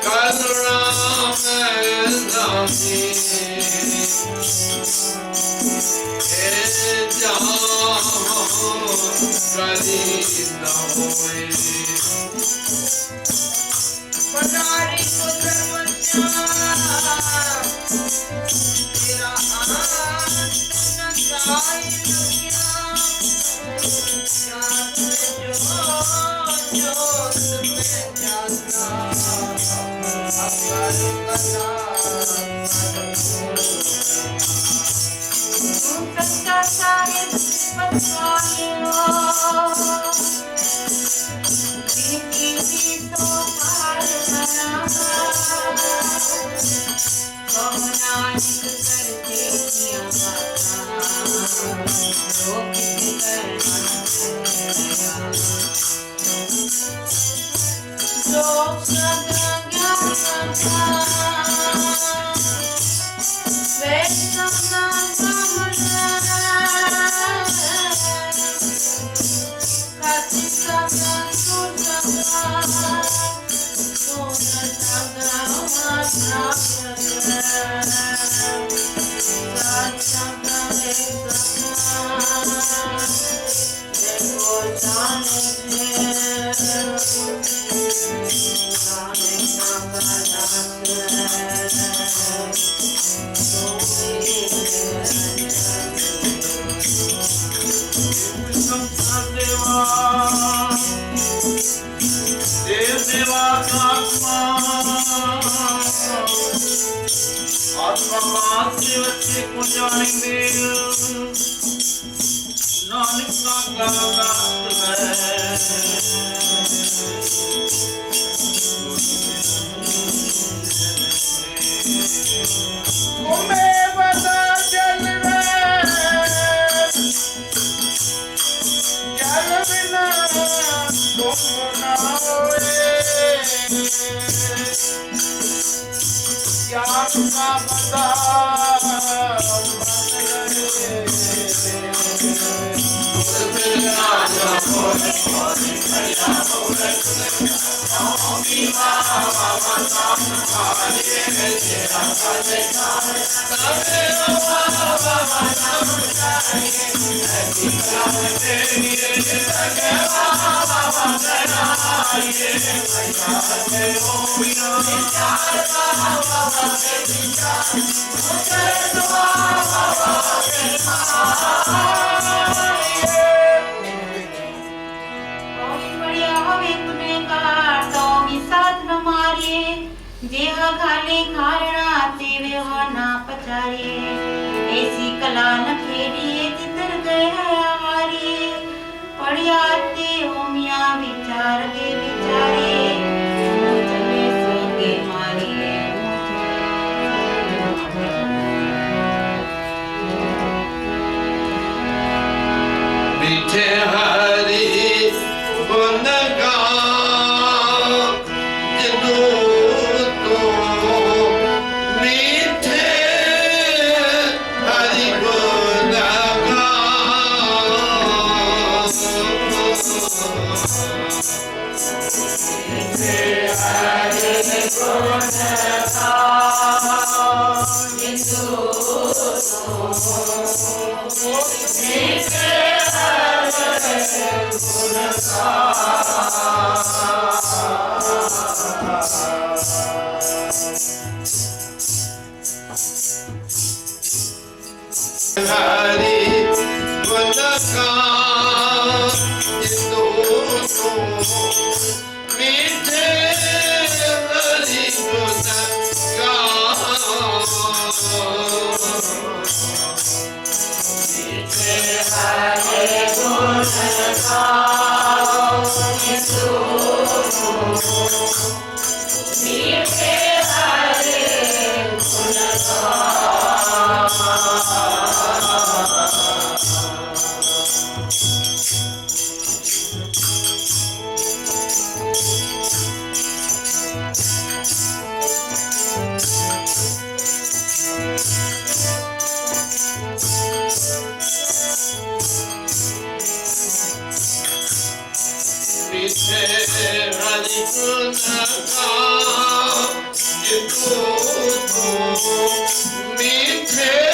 करुणा में दासी जेहा घाले खारणा तेवे हो ना पचारे ऐसी कला न खेरिए जितर गए हारे पड़ियाते हो मिया विचार के विचारे मुझे सोगे मारिए मीठे हरी गुनगा मीठे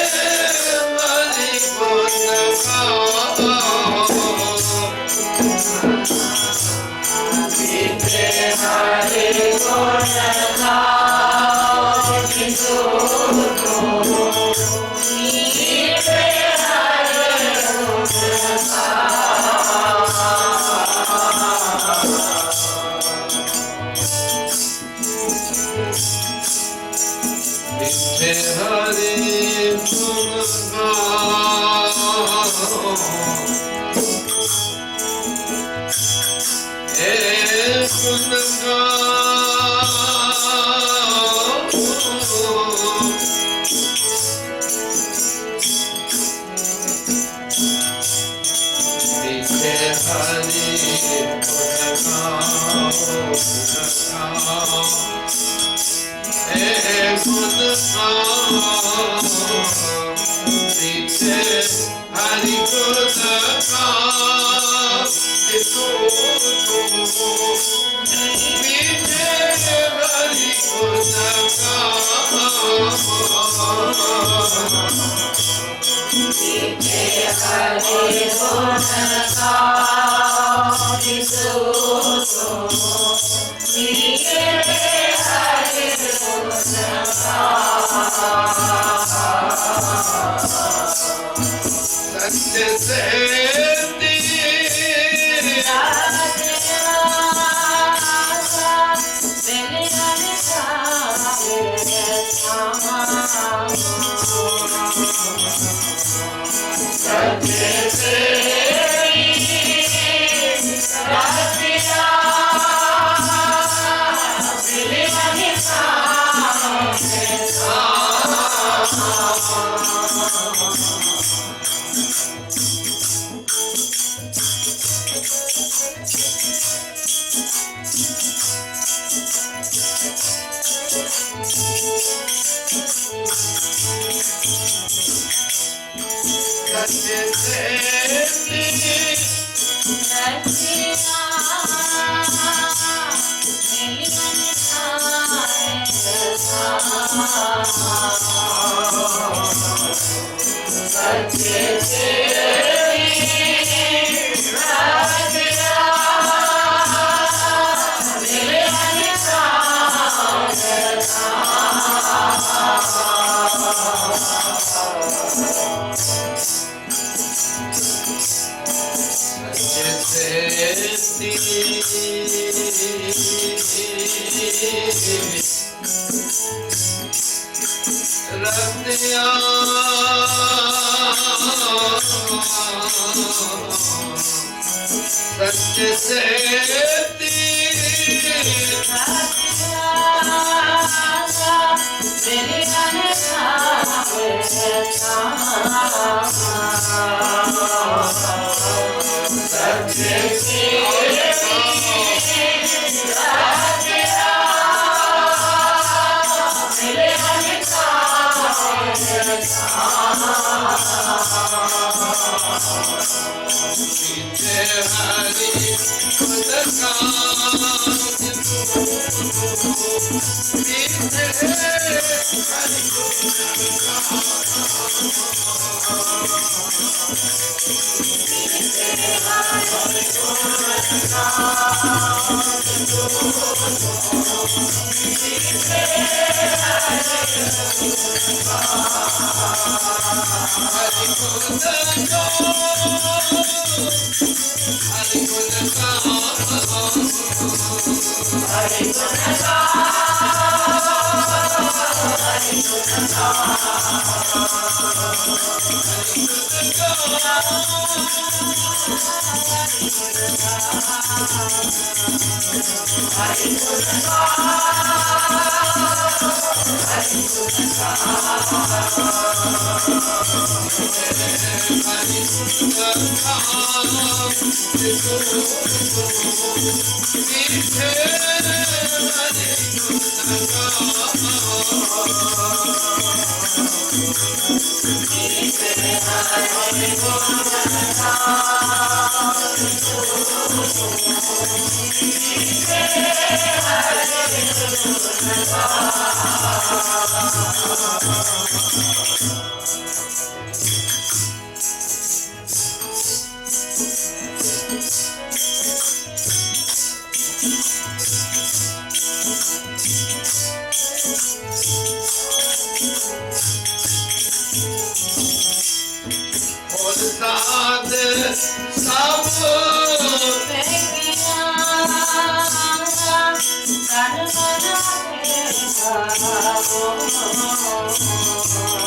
Oh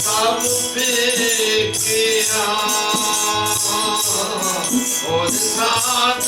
सब किया और साथ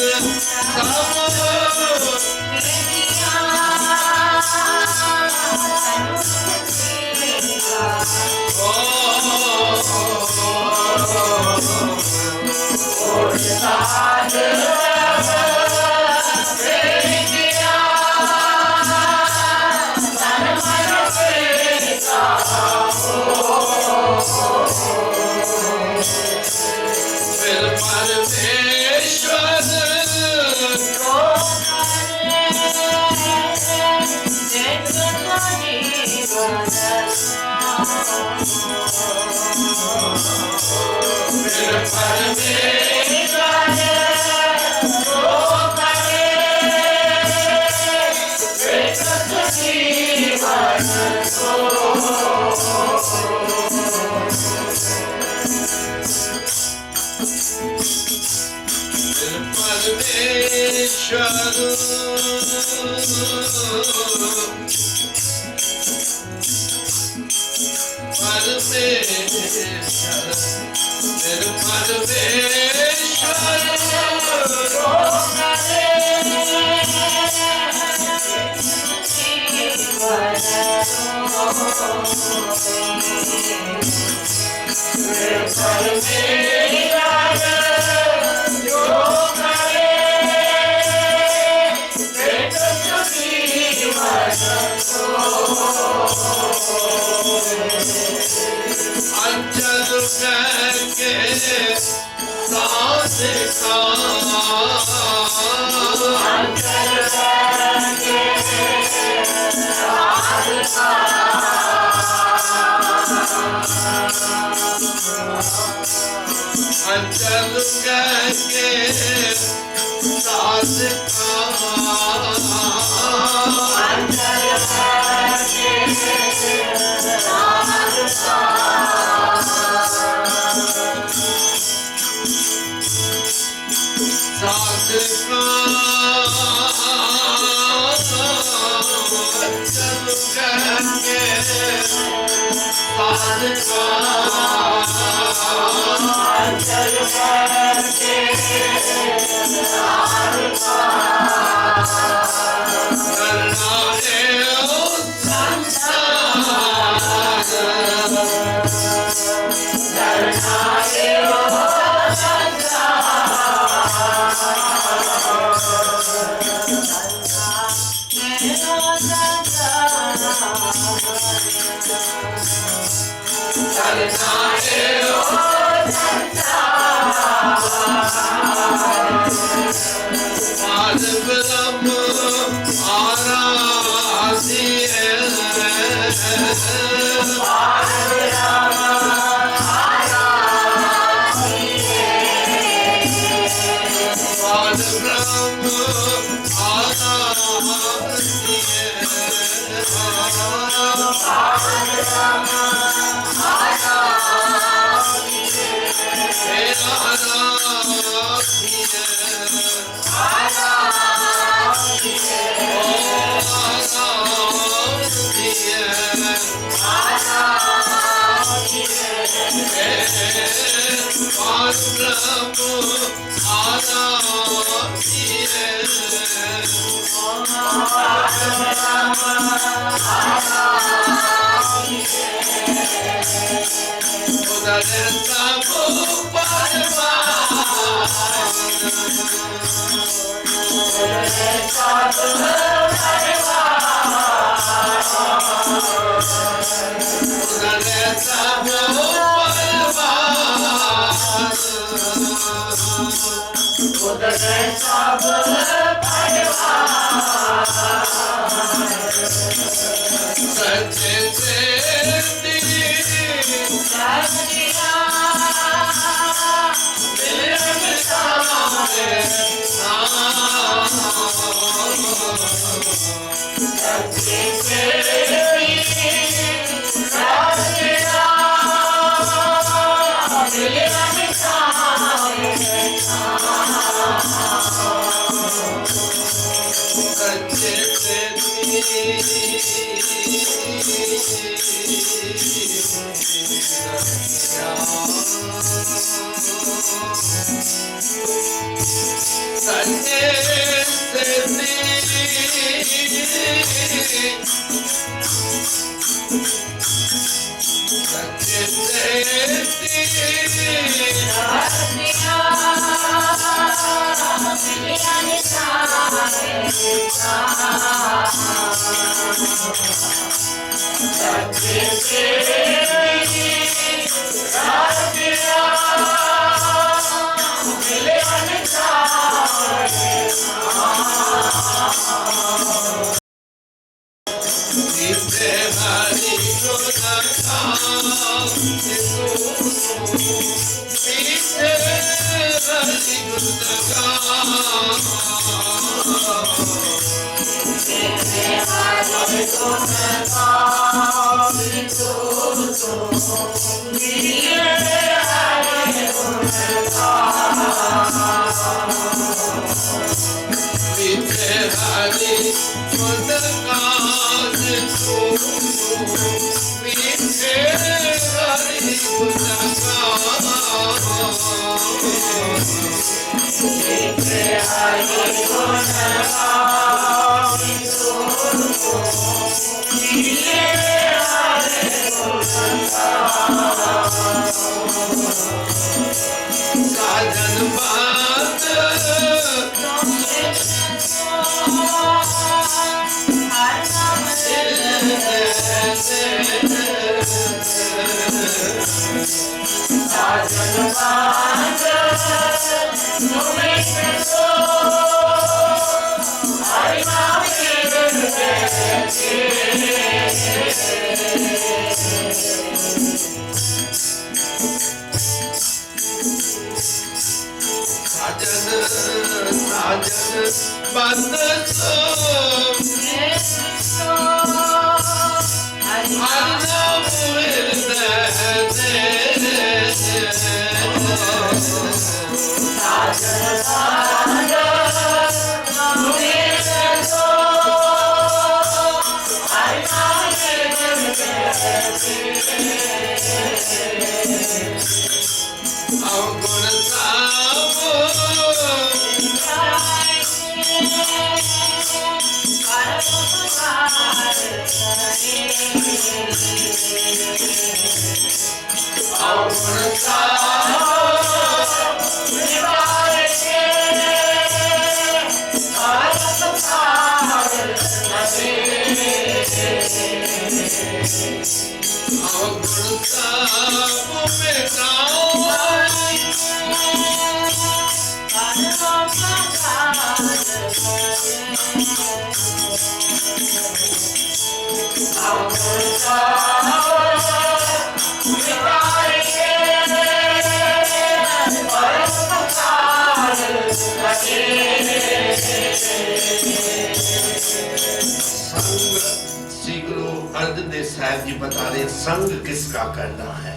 श्री गुरु अर्जन देव साहब जी बता रहे संग किसका करना है,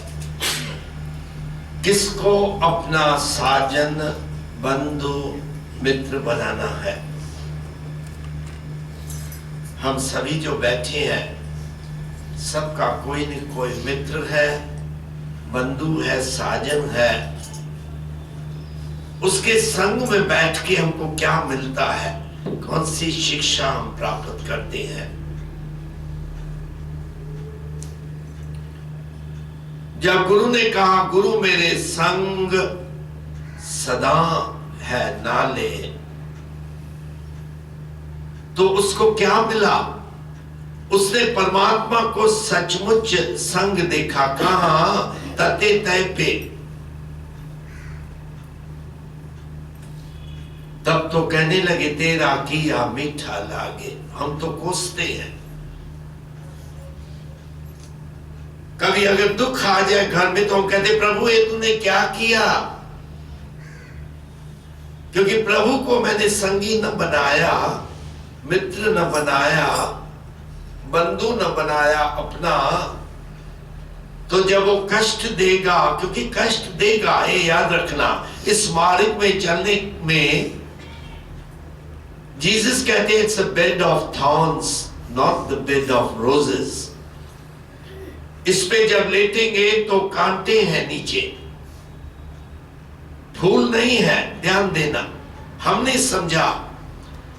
किसको अपना साजन बंधु मित्र बनाना है। हम सभी जो बैठे हैं सबका कोई न कोई मित्र है, बंधु है, साजन है। उसके संग में बैठ के हमको क्या मिलता है, कौन सी शिक्षा हम प्राप्त करते हैं। जब गुरु ने कहा गुरु मेरे संग सदा है नाले, तो उसको क्या मिला? उसने परमात्मा को सचमुच संग देखा। कहां? तते तय पे। तब तो कहने लगे तेरा किया मीठा लागे। हम तो कोसते हैं। कभी अगर दुख आ जाए घर में तो हम कहते प्रभु ये तूने क्या किया, क्योंकि प्रभु को मैंने संगी न बनाया, मित्र न बनाया, बंधु न बनाया अपना। तो जब वो कष्ट देगा, क्योंकि कष्ट देगा, ये याद रखना। इस मार्ग में चलने में जीसस कहते हैं it's a bed of thorns, not the bed of roses. इस पे जब लेटेंगे तो कांटे हैं नीचे, फूल नहीं है, ध्यान देना। हमने समझा,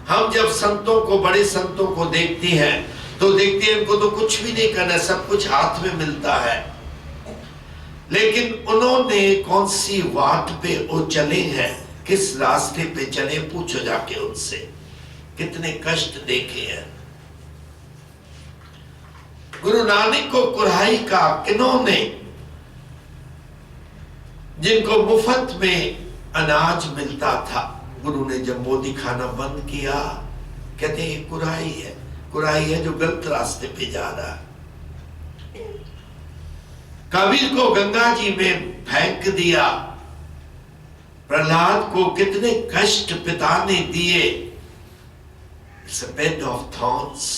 हम जब संतों को, बड़े संतों को देखते हैं तो देखते हैं इनको तो कुछ भी नहीं करना, सब कुछ हाथ में मिलता है। लेकिन उन्होंने कौन सी वाट पे वो चले हैं, किस रास्ते पे चले, पूछो जाके उनसे, कितने कष्ट देखे हैं। गुरु नानक को कुराही का किन्होंने, जिनको मुफ्त में अनाज मिलता था, गुरु ने जब मोदी खाना बंद किया, कहते हैं ये कुराही है, कुराही है जो गलत रास्ते पे जा रहा है। कबीर को गंगा जी में फेंक दिया, प्रहलाद को कितने कष्ट पिता ने दिए। It's a bed of thorns.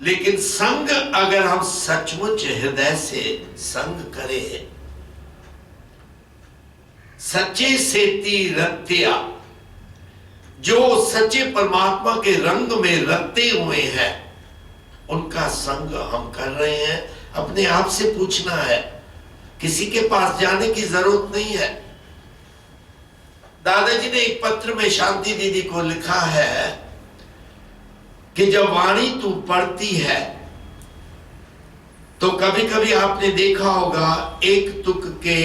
लेकिन संग अगर हम सचमुच हृदय से संग करें, सच्चे सेती रत्या, जो सच्चे परमात्मा के रंग में रते हुए हैं, उनका संग हम कर रहे हैं। अपने आप से पूछना है, किसी के पास जाने की जरूरत नहीं है। दादाजी ने एक पत्र में शांति दीदी को लिखा है कि जब वाणी तू पढ़ती है तो कभी कभी आपने देखा होगा, एक तुक के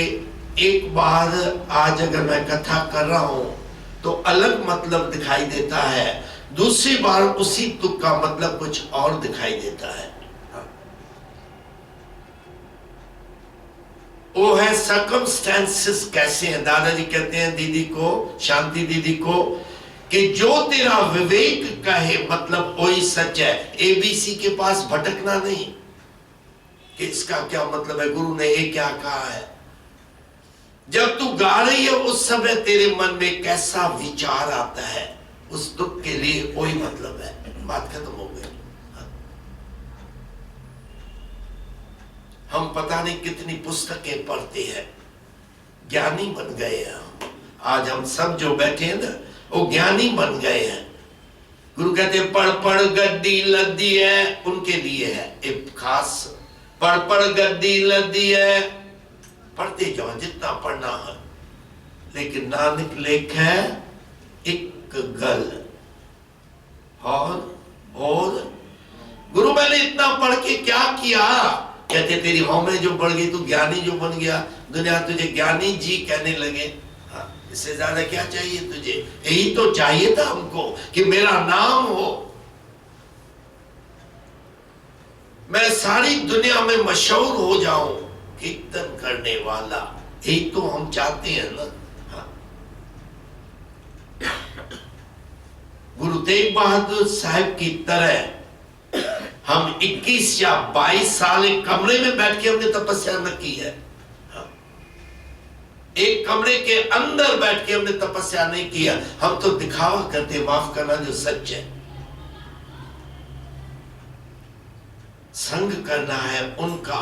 एक बार आज अगर मैं कथा कर रहा हूं तो अलग मतलब दिखाई देता है, दूसरी बार उसी तुक का मतलब कुछ और दिखाई देता है। वो है सर्कमस्टेंसेस कैसे हैं। दादाजी कहते हैं दीदी को, शांति दीदी को, कि जो तेरा विवेक कहे मतलब वही सच है। एबीसी के पास भटकना नहीं कि इसका क्या मतलब है, गुरु ने ये क्या कहा है। जब तू गा रही है उस समय तेरे मन में कैसा विचार आता है, उस दुख के लिए वही मतलब है। बात खत्म हो गई। हम पता नहीं कितनी पुस्तकें पढ़ते हैं, ज्ञानी बन गए हैं। आज हम सब जो बैठे हैं ना, वो ज्ञानी बन गए हैं। गुरु कहते हैं पढ़ पढ़ गद्दी लद्दी है, उनके लिए है एक खास। पढ़ पढ़ गद्दी लद्दी है, पढ़ते जाओ जितना पढ़ना है। लेकिन नानक लेख है एक गल और गुरु मैंने इतना पढ़ के क्या किया। कहते तेरी हौ में जो बढ़ गई, तू ज्ञानी जो बन गया, दुनिया तुझे ज्ञानी जी कहने लगे। हाँ, इससे ज्यादा क्या चाहिए तुझे? यही तो चाहिए था हमको कि मेरा नाम हो, मैं सारी दुनिया में मशहूर हो जाऊं, कीर्तन करने वाला। यही तो हम चाहते हैं ना। हाँ। गुरु तेग बहादुर साहब की तरह हम 21 या 22 साल एक कमरे में बैठ के हमने तपस्या न की है। हाँ। एक कमरे के अंदर बैठ के हमने तपस्या नहीं किया। हम तो दिखावा करते, माफ करना, जो सच है। संग करना है उनका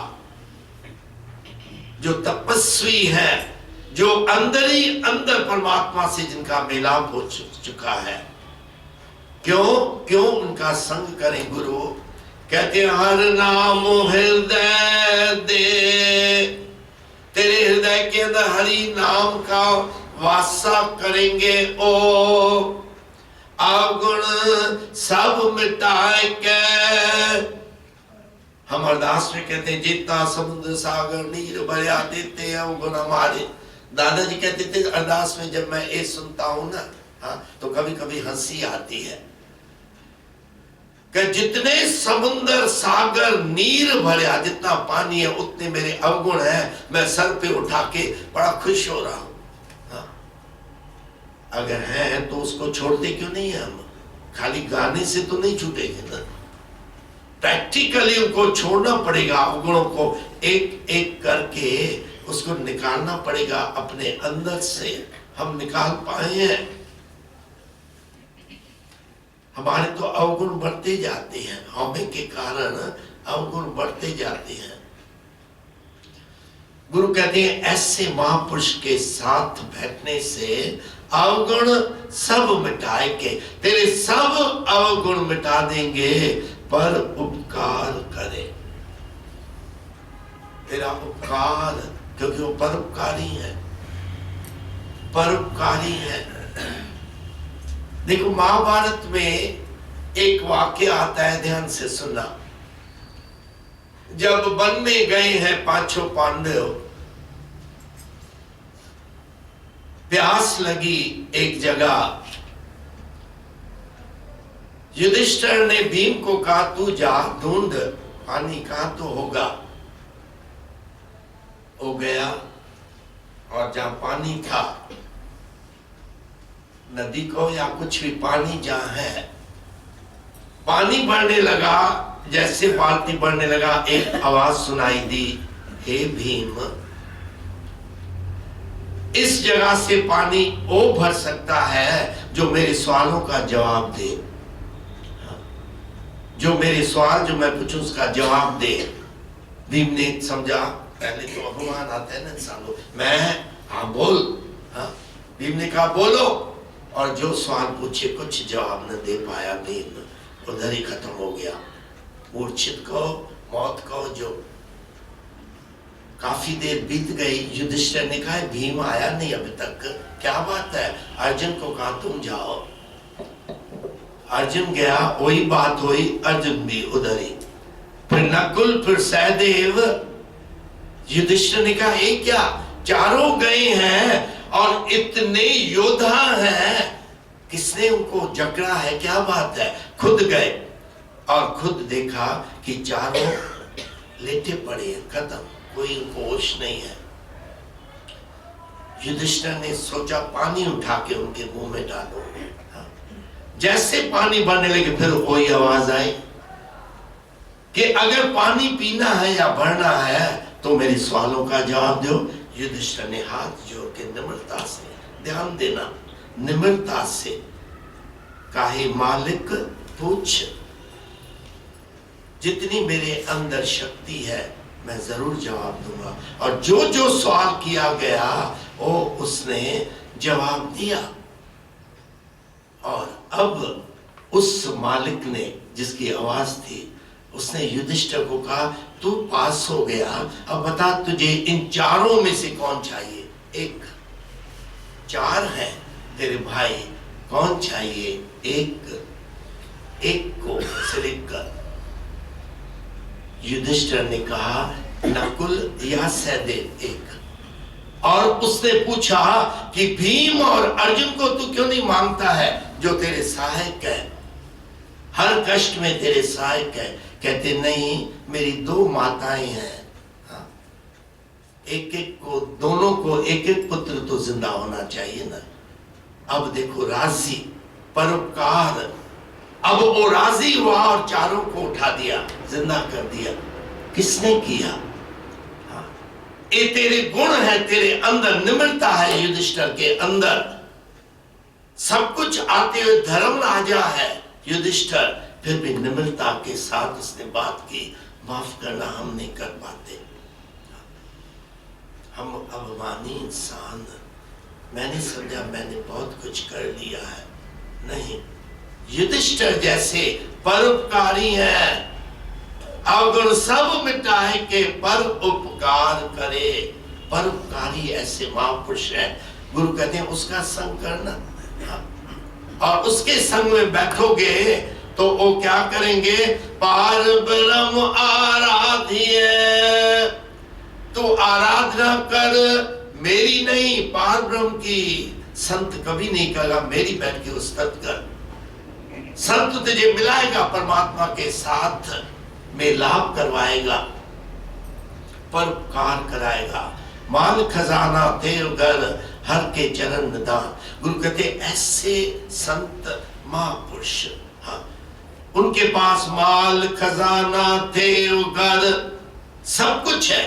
जो तपस्वी है, जो अंदर ही अंदर परमात्मा से जिनका मिलाप हो चुका है। क्यों उनका संग करें। गुरु कहते हैं हर नाम हृदय दे, तेरे हृदय के अंदर हरि नाम का वासा करेंगे ओ, अवगुण सब मिटाए के। हम अरदास में कहते हैं जितना समुद्र सागर नीर भरिया देते हैं अवगुण हमारे। दादाजी कहते थे अरदास में, जब मैं ये सुनता हूं ना, हाँ, तो कभी कभी हंसी आती है कि जितने समुद्र सागर नीर भरिया, जितना पानी है उतने मेरे अवगुण है, मैं सर पे उठा के बड़ा खुश हो रहा हूं। हाँ। अगर है तो उसको छोड़ते क्यों नहीं है हम? खाली गाने से तो नहीं छूटेंगे ना, प्रैक्टिकली उनको छोड़ना पड़ेगा। अवगुणों को एक एक करके उसको निकालना पड़ेगा अपने अंदर से। हम निकाल पाए हैं? हमारे तो अवगुण बढ़ते जाते हैं, हमें के कारण अवगुण बढ़ते जाते हैं। गुरु कहते हैं ऐसे महापुरुष के साथ बैठने से अवगुण सब मिटाए के, तेरे सब अवगुण मिटा देंगे पर उपकार करे। तेरा उपकार, क्योंकि वो परोपकारी है, परोपकारी है। देखो महाभारत में एक वाक्य आता है, ध्यान से सुनना। जब वन में गए हैं पांचों पांडव, प्यास लगी एक जगह, युधिष्ठिर ने भीम को कहा तू जा ढूंढ पानी कहां तो होगा। वो गया और जहां पानी था, नदी को या कुछ भी पानी जहां है, पानी बढ़ने लगा। जैसे पानी बढ़ने लगा एक आवाज सुनाई दी, हे भीम, इस जगह से पानी वो भर सकता है जो मेरे सवालों का जवाब दे, जो मेरे सवाल जो मैं पूछूं उसका जवाब दे। भीम ने समझा, पहले तो अभिमान आता है ना इंसान को, मैं हाँ बोल, हाँ। भीम ने कहा बोलो, और जो सवाल पूछे कुछ जवाब न दे पाया भीम, उधर ही खत्म हो गया। मूर्छित को, मौत को, जो काफी देर बीत गई। युधिष्ठिर ने कहा भीम आया नहीं अभी तक, क्या बात है? अर्जुन को कहा तुम जाओ। अर्जुन गया, वही बात हुई, अर्जुन भी उधर ही। फिर नकुल, फिर सहदेव। युधिष्ठिर ने कहा ये क्या, चारों गए हैं और इतने योद्धा हैं, किसने उनको जकड़ा है, क्या बात है? खुद गए और खुद देखा कि चारों लेटे पड़े हैं, खत्म, कोई उनको होश नहीं है। युधिष्ठिर ने सोचा पानी उठा के उनके मुंह में डालो। जैसे पानी भरने लगे फिर वही आवाज आई कि अगर पानी पीना है या भरना है तो मेरे सवालों का जवाब दो। युधिष्ठिर ने हाथ जोड़ के निम्रता से, ध्यान देना, निम्रता से काहे मालिक पूछ, जितनी मेरे अंदर शक्ति है मैं जरूर जवाब दूंगा। और जो जो सवाल किया गया वो उसने जवाब दिया। और अब उस मालिक ने, जिसकी आवाज थी, उसने युधिष्ठिर को कहा तू पास हो गया, अब बता तुझे इन चारों में से कौन चाहिए? एक, चार हैं तेरे भाई, कौन चाहिए? एक को सिलेक्ट कर। युधिष्ठिर ने कहा नकुल या सहदेव एक। और उसने पूछा कि भीम और अर्जुन को तू क्यों नहीं मांगता है, जो तेरे सहायक है, हर कष्ट में तेरे सहायक है? कहते नहीं, मेरी दो माताएं हैं, हाँ। एक एक को, दोनों को एक एक पुत्र तो जिंदा होना चाहिए ना। अब देखो राजी, परोपकार, अब वो राजी हुआ और चारों को उठा दिया, जिंदा कर दिया। किसने किया? हाँ। ये तेरे गुण है, तेरे अंदर निम्रता है, युधिष्ठिर के अंदर सब कुछ आते हुए धर्म राजा है युधिष्ठिर, फिर भी निम्रता के साथ उसने बात की, माफ करना हम नहीं कर पाते, हम अभिमानी इंसान, मैंने समझा मैंने बहुत कुछ कर लिया है। नहीं, युधिष्ठिर जैसे परोपकारी हैं, अवगुण सब मिटाए के पर उपकार करे। परोपकारी ऐसे महापुरुष है, गुरु कहते हैं उसका संग करना, और उसके संग में बैठोगे तो वो क्या करेंगे? पार ब्रह्म आराध्य, तो आराधना कर मेरी नहीं, पार ब्रह्म की। संत कभी नहीं कहेगा मेरी बैठ के उस्तत कर। संत तुझे मिलाएगा परमात्मा के साथ में, लाभ करवाएगा, परोपकार कराएगा। मान खजाना देव घर, हर के चरण निदान। गुरु कहते ऐसे संत महापुरुष, हाँ, उनके पास माल खजाना देव घर सब कुछ है,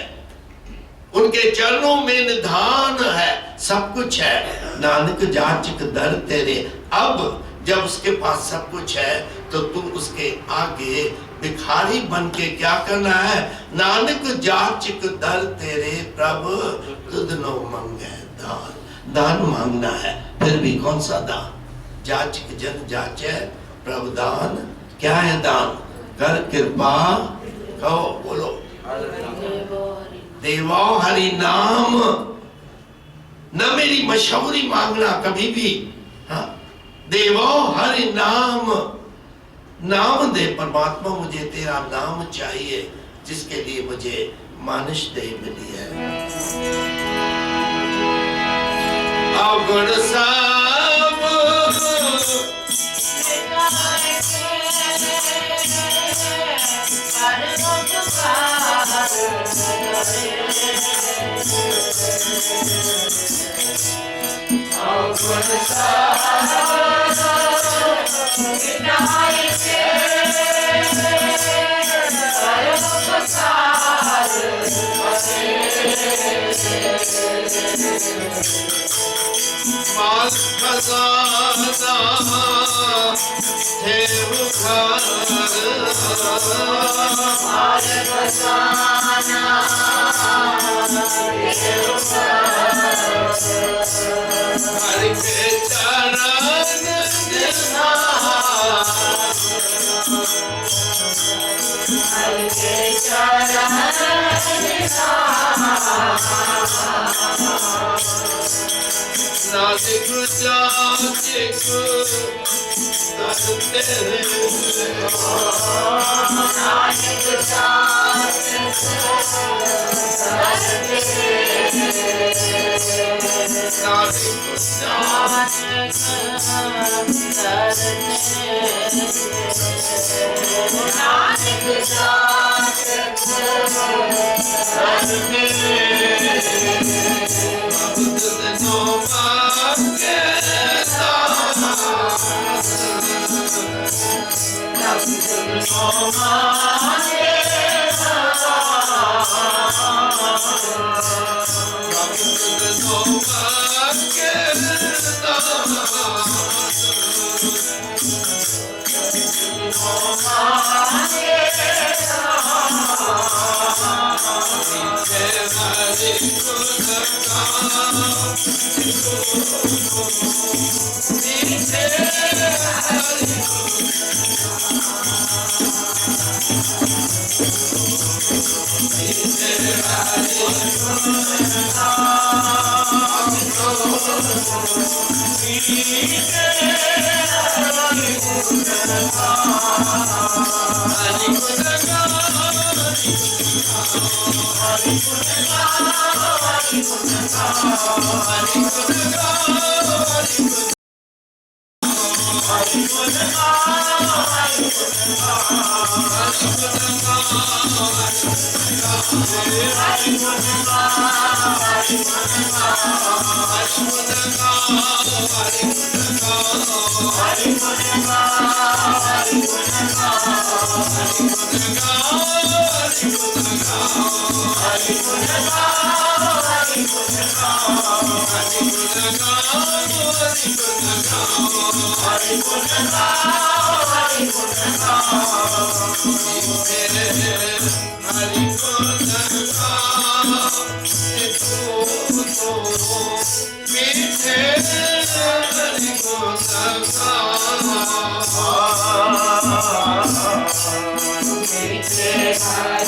उनके चरणों में निधान है, सब कुछ है। नानक जाचक दर तेरे। अब जब उसके पास सब कुछ है तो तू उसके आगे भिखारी बन के क्या करना है? नानक जाचक दर तेरे प्रभु तुध नो मंगे दान। दान मांगना है, फिर भी कौन सा दान? जाचक जन जाचे प्रभु दान, क्या है दान? कर कृपा, कहो बोलो, देवो हरि नाम। न मेरी मशहूरी मांगना कभी भी, हाँ, देवो हरि नाम, नाम दे परमात्मा, मुझे तेरा नाम चाहिए, जिसके लिए मुझे मानुष देह मिली है। अवगुण सब माल खजाना थे बुखार, माल खजाना हरि के चरण निधान, हरि के चरण नासिक जाचिक करते नासिक जाचिक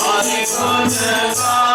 Hare Krishna